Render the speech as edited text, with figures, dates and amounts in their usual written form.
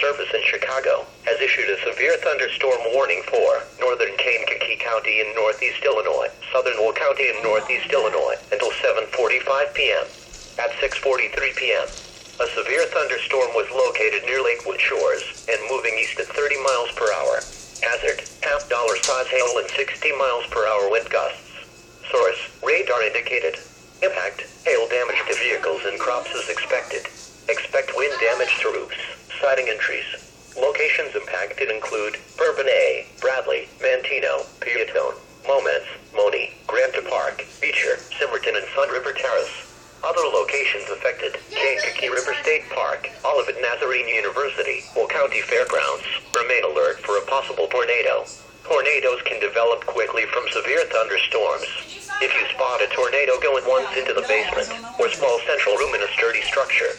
Service in Chicago has issued a severe thunderstorm warning for northern Kankakee County in northeast Illinois, southern Will County in northeast Illinois until 7:45 p.m. At 6:43 p.m., a severe thunderstorm was located near Lakewood Shores and moving east at 30 miles per hour. Hazard, $half size hail and 60 miles per hour wind gusts. Source, radar indicated. Impact, hail damage to vehicles and crops is expected. Expect wind damage to roofs, siding and trees. Locations impacted include Bourbon A, Bradley, Mantino, Piatone, Momence, Moni, Granta Park, Beecher, Simmerton and Sun River Terrace. Other locations affected, Kankakee River State Park, Olivet Nazarene University, Will County Fairgrounds. Remain alert for a possible tornado. Tornadoes can develop quickly from severe thunderstorms. If you spot a tornado going once into the basement or small central room in a sturdy structure,